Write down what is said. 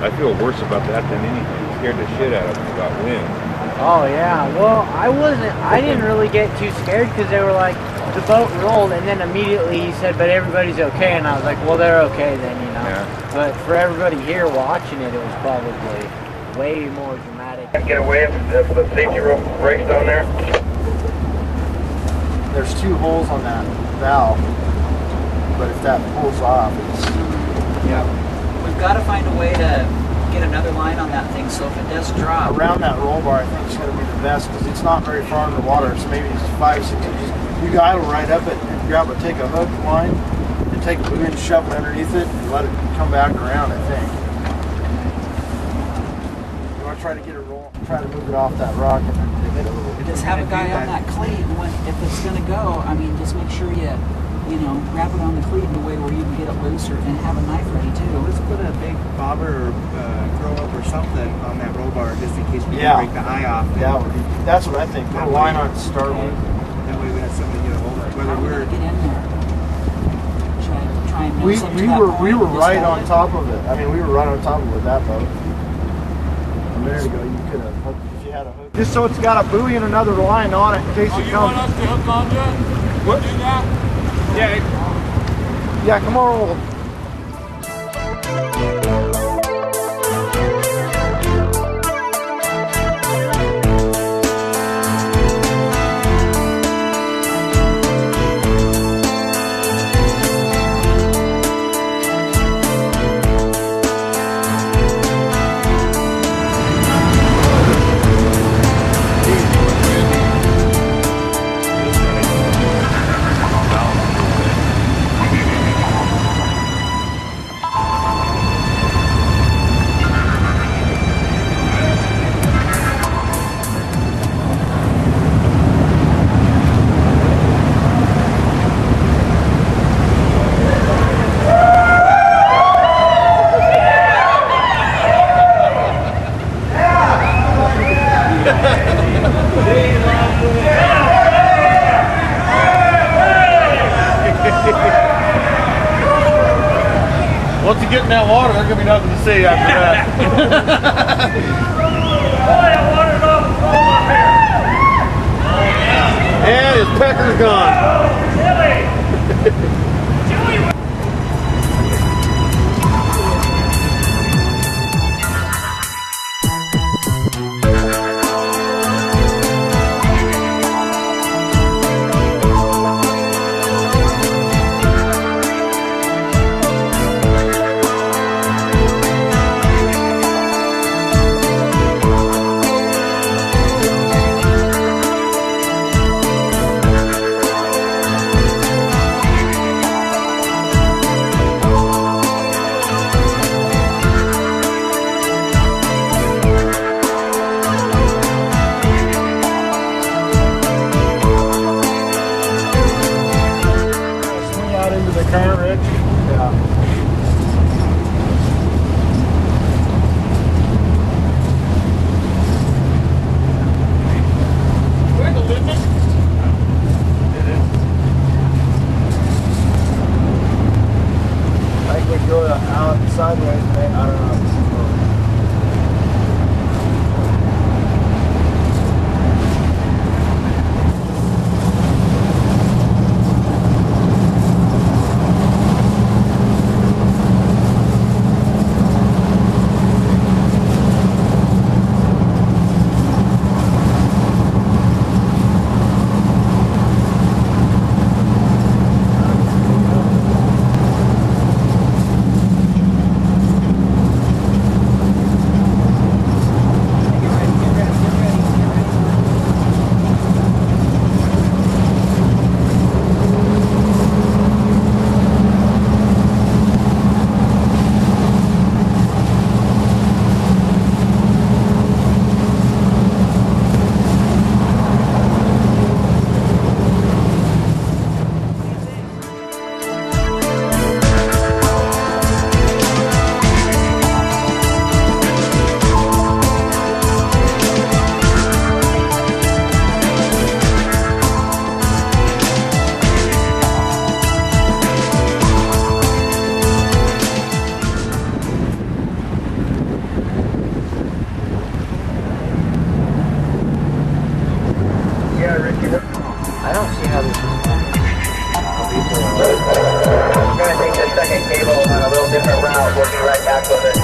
I feel worse about that than anything. It scared the shit out of me about wind. Oh yeah, well I didn't really get too scared because they were like, the boat rolled and then immediately he said, but everybody's okay, and I was like, well they're okay then, you know. Yeah. But for everybody here watching it, it was probably way more dramatic. Get away if the safety rope breaks down there. There's 2 holes on that valve, but if that pulls off, it's... Yeah. We've got to find a way to get another line on that thing, so if it does drop... Around that roll bar, I think it's going to be the best, because it's not very far in the water. It's maybe 5, 6 inches. You can idle right up it and take a hook line, and take a buoy and shove it underneath it, and let it come back around, I think. You want to try to get a roll, try to move it off that rock, and then hit a little... Just have a guy on that cleat, when, if it's going to go, I mean, just make sure you know, wrap it on the cleat in a way where you can get it looser and have a knife ready too. Let's put a big bobber or throw up or something on that roll bar just in case we can break the eye off. That's what I think. Put a line on starboard. That way we have something to get a hold of. Whether we're get in there. Try and nose up to that point, we were just right hold on it. top of it. I mean, we were right on top of it with that boat. A minute ago, you could have hooked if you had a hook. Just so it's got a buoy and another line on it in case it comes. You want us to hook onto it? What? Do that? Yeah, come on. Once you get in that water, there's going to be nothing to see after that. Yeah, his pecker's gone. I don't see how this is going. I'm going to take the second cable on a little different route. We'll be right back with it.